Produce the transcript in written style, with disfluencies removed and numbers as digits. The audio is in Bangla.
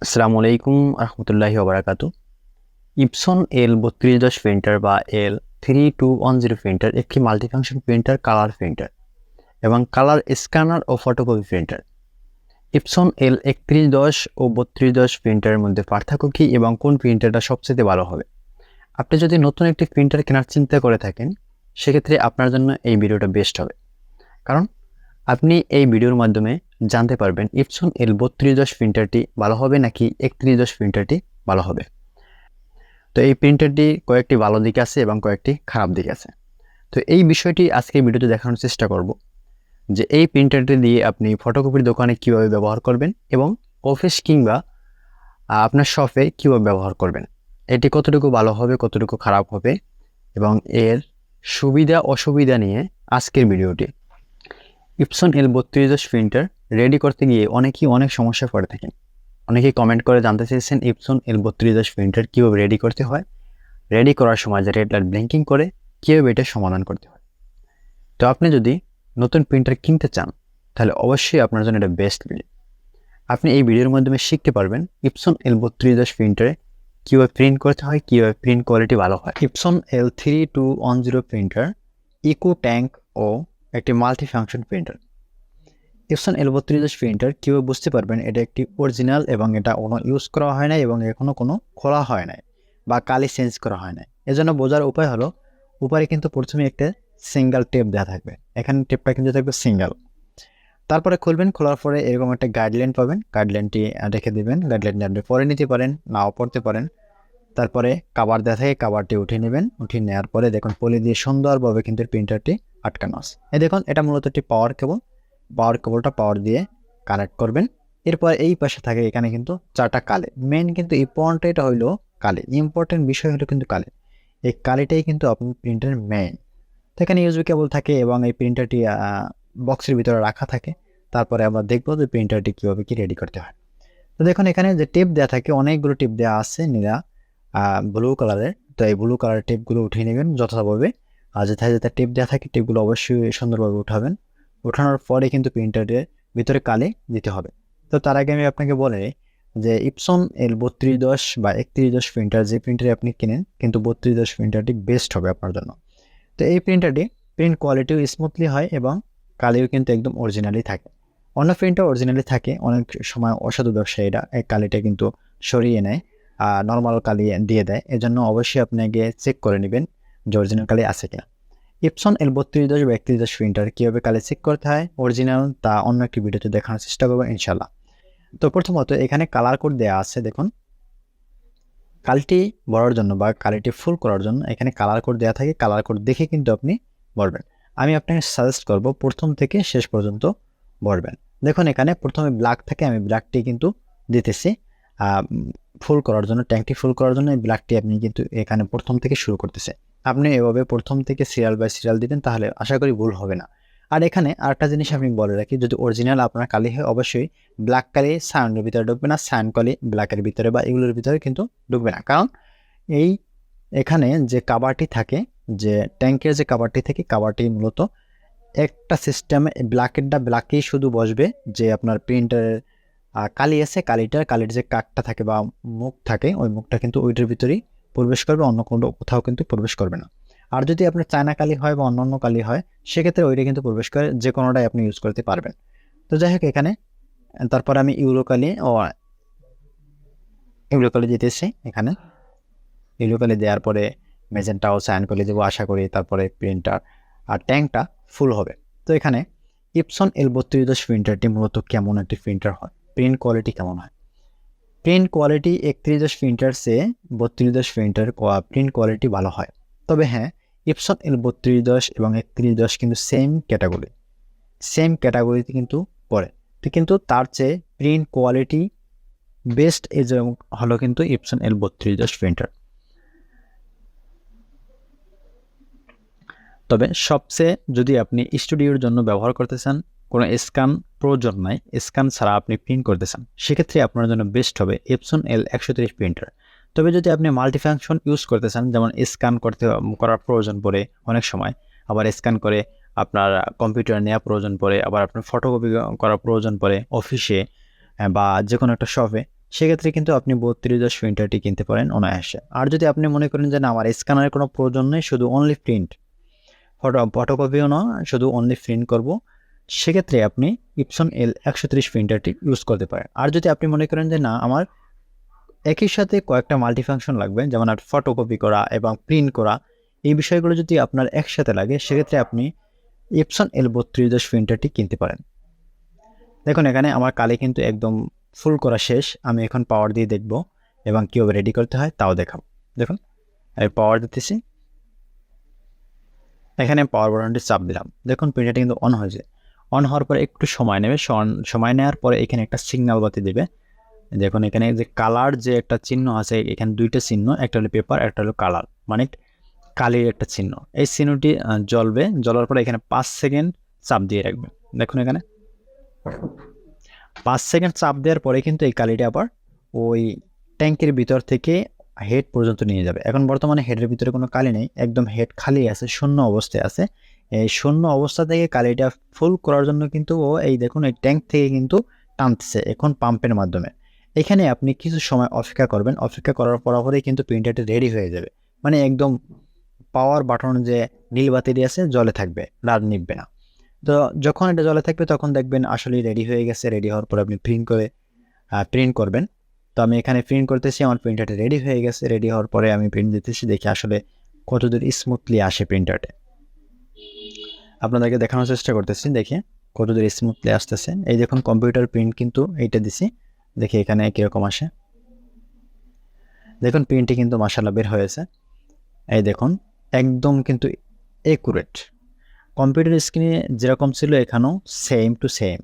আসসালামু আলাইকুম রহমতুল্লাহি ওবারাকাতু। ইপসন L3210 প্রিন্টার বা L3210 প্রিন্টার একটি মাল্টিফাংশন প্রিন্টার, কালার প্রিন্টার এবং কালার স্ক্যানার ও ফটোকপি প্রিন্টার। ইপসন L3110 ও 3210 প্রিন্টারের মধ্যে পার্থক্য কী এবং কোন প্রিন্টারটা সবচেয়ে ভালো হবে? আপনি যদি নতুন একটি প্রিন্টার কেনার চিন্তা করে থাকেন, সেক্ষেত্রে আপনার জন্য এই ভিডিওটা বেস্ট হবে। কারণ আপনি এই ভিডিওর মাধ্যমে জানতে পারবেন ইপসন L3210 প্রিন্টারটি ভালো হবে নাকি 3110 প্রিন্টারটি ভালো হবে। তো এই প্রিন্টারটি কয়েকটি ভালো দিক আছে এবং কয়েকটি খারাপ দিক আছে। তো এই বিষয়টি আজকে ভিডিওতে দেখানোর চেষ্টা করব যে এই প্রিন্টারটি দিয়ে আপনি ফটোকপির দোকানে কিভাবে ব্যবহার করবেন এবং অফিস কিংবা আপনার শপে কিভাবে ব্যবহার করবেন, এটি কতটুকু ভালো হবে কতটুকু খারাপ হবে এবং এর সুবিধা অসুবিধা নিয়ে আজকের ভিডিওটি। ইপসন L3210 প্রিন্টার রেডি করতে গিয়ে অনেকেই অনেক সমস্যা পড়ে থাকেন। অনেকেই কমেন্ট করে জানতে চেয়েছেন ইপসন L3210 প্রিন্টার কীভাবে রেডি করতে হয়, রেডি করার সময় যে রেড লাইট ব্লিঙ্কিং করে কীভাবে এটা সমাধান করতে হয়। তো আপনি যদি নতুন প্রিন্টার কিনতে চান তাহলে অবশ্যই আপনার জন্য এটা বেস্ট ভিডিও। আপনি এই ভিডিওর মাধ্যমে শিখতে পারবেন ইপসন L3210 প্রিন্টারে কীভাবে প্রিন্ট করতে হয়, কীভাবে প্রিন্ট কোয়ালিটি ভালো হয়। Epson L3210 printer eco tank ও একটি multi function printer. Epson L3210 printer কীভাবে বুঝতে পারবেন এটা একটি অরিজিনাল এবং এটা কোনো ইউজ করা হয় না এবং এখনও কোনো খোলা হয় নাই বা কালি চেঞ্জ করা হয় না। এজন্য বোঝার উপায় হলো, উপরে কিন্তু প্রথমে একটা সিঙ্গেল টেপ দেওয়া থাকবে, এখানে টেপটা কিন্তু থাকবে সিঙ্গেল। তারপরে খুলবেন, খোলার পরে এরকম একটা গাইডলাইন পাবেন, গাইডলাইনটি রেখে দেবেন। গাইডলাইনটি আপনি পরে নিতে পারেন, নাও পড়তে পারেন। তারপরে কাভার দেওয়া থাকে, কাভারটি উঠিয়ে নেবেন। উঠিয়ে নেওয়ার পরে দেখুন পলি দিয়ে সুন্দরভাবে কিন্তু প্রিন্টারটি আটকানো আছে। এই দেখুন এটা মূলত একটি পাওয়ার কেবল। পাওয়ার কেবলটা পাওয়ার দিয়ে কানেক্ট করবেন। এরপর এই পাশে থাকে এখানে কিন্তু চারটা কালি। মেন কিন্তু ইম্পর্টেন্ট হইলো কালি, ইম্পর্টেন্ট বিষয় হলো কিন্তু কালি। এই কালিটাই কিন্তু আপনার প্রিন্টারের মেইন। তো এখানে ইউএসবি কেবল থাকে এবং এই প্রিন্টারটি বক্সের ভিতরে রাখা থাকে। তারপরে আমরা দেখবো যে প্রিন্টারটি কীভাবে কি রেডি করতে হয়। তো দেখুন এখানে যে টেপ দেওয়া থাকে, অনেকগুলো টেপ দেওয়া আছে নীলা ব্লু কালারের। তো এই ব্লু কালারের টেপগুলো উঠিয়ে নেবেন যথাযথভাবে। আর যেথায় যেথায় টেপ দেওয়া থাকে টেপগুলো অবশ্যই সুন্দরভাবে উঠাবেন। ওঠানোর পরে কিন্তু প্রিন্টারের ভিতরে কালি দিতে হবে। তো তার আগে আমি আপনাকে বলে যে ইপসন L3210 বা 3110 প্রিন্টার যে প্রিন্টারে আপনি কিনেন, কিন্তু 3210 প্রিন্টারটি বেস্ট হবে আপনার জন্য। তো এই প্রিন্টারটি প্রিন্ট কোয়ালিটিও স্মুথলি হয় এবং কালিও কিন্তু একদম অরিজিনালি থাকে। অন্য প্রিন্টার অরিজিনালি থাকে, অনেক সময় অসাধু ব্যবসায়ীরা এই কালিটা কিন্তু সরিয়ে নেয়, নর্মাল কালি দিয়ে দেয়। এজন্য অবশ্যই আপনাকে চেক করে নেবেন যে অরিজিনাল কালি আছে কিনা। ইপসন L3210 বা 3110 প্রিন্টার কীভাবে কালি চেক করতে হয় অরিজিনাল, তা অন্য একটি ভিডিওতে দেখানোর চেষ্টা করবো ইনশাল্লাহ। তো প্রথমত এখানে কালার কোড দেওয়া আছে, দেখুন কালিটি ভরার জন্য বা কালিটি ফুল করার জন্য এখানে কালার কোড দেওয়া থাকে। কালার কোড দেখে কিন্তু আপনি ভরবেন। আমি আপনাকে সাজেস্ট করব প্রথম থেকে শেষ পর্যন্ত ভরবেন। দেখুন এখানে প্রথমে ব্ল্যাক থাকে, আমি ব্ল্যাকটি কিন্তু দিতেছি ফুল করার জন্য, ট্যাঙ্কটি ফুল করার জন্য এই ব্ল্যাকটি আপনি কিন্তু এখানে প্রথম থেকে শুরু করতেছে। আপনি এভাবে প্রথম থেকে সিরিয়াল বাই সিরিয়াল দিবেন, তাহলে আশা করি ভুল হবে না। আর এখানে আরেকটা জিনিস আমি বলে রাখি, যদি অরিজিনাল আপনার কালি হয় অবশ্যই ব্ল্যাক কালি সায়ানের ভিতরে ঢুকবে না, সায়ান কালি ব্ল্যাকের ভিতরে বা এগুলোর ভিতরে কিন্তু ঢুকবে না। কারণ এখানে যে কাভারটি থাকে, যে ট্যাঙ্কের যে কাভারটি থাকে, কাভারটি মূলত একটা সিস্টেমে ব্ল্যাকেরটা ব্ল্যাকেই শুধু বসবে, যে আপনার প্রিন্টারের কালি আছে কালির যে কাকটা থাকে বা মুখ থাকে, ওই মুখটা কিন্তু ওইটার ভিতরেই প্রবেশ করবে, অন্য কোনো কোথাও কিন্তু প্রবেশ করবে না। আর যদি আপনার চায়না কালি হয় বা অন্যান্য কালি হয়, সেক্ষেত্রে ওইটা কিন্তু প্রবেশ করে, যে কোনোটাই আপনি ইউজ করতে পারবেন। তো যাই হোক এখানে তারপর আমি ইউরো কালি দিতেছি। এখানে ইউরো কালি দেওয়ার পরে মেজেন্টাও সায়ান কালি দেবো আশা করি, তারপরে প্রিন্টার আর ট্যাঙ্কটা ফুল হবে। তো এখানে ইপসন L3210 প্রিন্টারটি মূলত কেমন একটি প্রিন্টার হয়, প্রিন্ট কোয়ালিটি কেমন হয়? প্রিন্ট কোয়ালিটি 3110 প্রিন্টার চেয়ে 3210 প্রিন্টার প্রিন্ট কোয়ালিটি ভালো হয়। তবে হ্যাঁ, ইপসন L3210 এবং 3110 কিন্তু সেম ক্যাটাগরিতে কিন্তু পড়ে। তো কিন্তু তার চেয়ে প্রিন্ট কোয়ালিটি বেস্ট হলো কিন্তু ইপসন L3210 প্রিন্টার। তবে সবচেয়ে যদি আপনি স্টুডিওর জন্য ব্যবহার করতে চান, কোনো স্ক্যান প্রয়োজন নাই, স্ক্যান ছাড়া আপনি প্রিন্ট করতে চান, সেক্ষেত্রে আপনার জন্য বেস্ট হবে এপসন L130 প্রিন্টার। তবে যদি আপনি মাল্টিফাংশন ইউজ করতে চান, যেমন স্ক্যান করার প্রয়োজন পড়ে অনেক সময়, আবার স্ক্যান করে আপনার কম্পিউটারে নেওয়া প্রয়োজন পড়ে, আবার আপনার ফটোকপি করার প্রয়োজন পড়ে অফিসে বা যে কোনো একটা শপে, সেক্ষেত্রে কিন্তু আপনি 3210 প্রিন্টারটি কিনতে পারেন অনায়াসে। আর যদি আপনি মনে করেন যে না আমার স্ক্যানারের কোনো প্রয়োজন নেই, শুধু অনলি প্রিন্ট, ফটোকপিও না, শুধু অনলি প্রিন্ট করব, সেক্ষেত্রে আপনি ইপসন L130 প্রিন্টারটি ইউজ করতে পারেন। আর যদি আপনি মনে করেন যে না আমার একই সাথে কয়েকটা মাল্টিফাংশন লাগবে, যেমন আর ফটোকপি করা এবং প্রিন্ট করা, এই বিষয়গুলো যদি আপনার একসাথে লাগে, সেক্ষেত্রে আপনি ইপসন L3210 প্রিন্টারটি কিনতে পারেন। দেখুন এখানে আমার কালি কিন্তু একদম ফুল করা শেষ। আমি এখন পাওয়ার দিয়ে দেখব এবং কীভাবে রেডি করতে হয় তাও দেখাবো। দেখুন আমি পাওয়ার দিতেছি, এখানে পাওয়ার বাটনটি চাপ দিলাম, দেখুন প্রিন্টারটি কিন্তু অন হয়েছে। অন হওয়ার পরে একটু সময় নেবে, সময় নেওয়ার পরে এখানে একটা সিগন্যাল বাতি দেবে। দেখুন এখানে যে কালার যে একটা চিহ্ন আছে, এখানে দুইটা চিহ্ন, একটা হলো পেপার, একটা হলো কালার, মানে কালির একটা চিহ্ন। এই চিহ্নটি জ্বলবে, জ্বলার পরে এখানে 5 সেকেন্ড চাপ দিয়ে রাখবে। দেখুন এখানে 5 সেকেন্ড চাপ দেওয়ার পরে কিন্তু এই কালিটা আবার ওই ট্যাঙ্কের ভিতর থেকে হেড পর্যন্ত নিয়ে যাবে। এখন বর্তমানে হেডের ভিতরে কোনো কালি নেই, একদম হেড খালি আছে, শূন্য অবস্থায় আছে। এই শূন্য অবস্থা থেকে কালিটা ফুল করার জন্য কিন্তু ও এই দেখুন এই ট্যাঙ্ক থেকে কিন্তু টানতেছে এখন পাম্পের মাধ্যমে। এখানে আপনি কিছু সময় অপেক্ষা করবেন, অপেক্ষা করার পরে কিন্তু প্রিন্টারটি রেডি হয়ে যাবে, মানে একদম পাওয়ার বাটন যে নীল বাতিটি আছে জ্বলে থাকবে, আর নিববে না। তো যখন এটা জ্বলে থাকবে তখন দেখবেন আসলে রেডি হয়ে গেছে। রেডি হওয়ার পর আপনি প্রিন্ট করবেন। তো আমি এখানে প্রিন্ট করতেছি, আমার প্রিন্টারটা রেডি হয়ে গেছে। রেডি হওয়ার পরে আমি প্রিন্ট দিতেছি, দেখি আসলে কতদূর স্মুথলি আসে প্রিন্টারটা। আপনাদেরকে দেখানোর চেষ্টা করতেছি, দেখি কতদূর স্মুথলি আসতেছে। এই দেখুন কম্পিউটার প্রিন্ট কিন্তু এইটা দিছি, দেখি এখানে কীরকম আসে। দেখুন প্রিন্টটি কিন্তু মাশাআল্লাহ বের হয়েছে। এই দেখুন একদম কিন্তু একুরেট, কম্পিউটার স্ক্রিনে যেরকম ছিল এখানেও সেম টু সেম।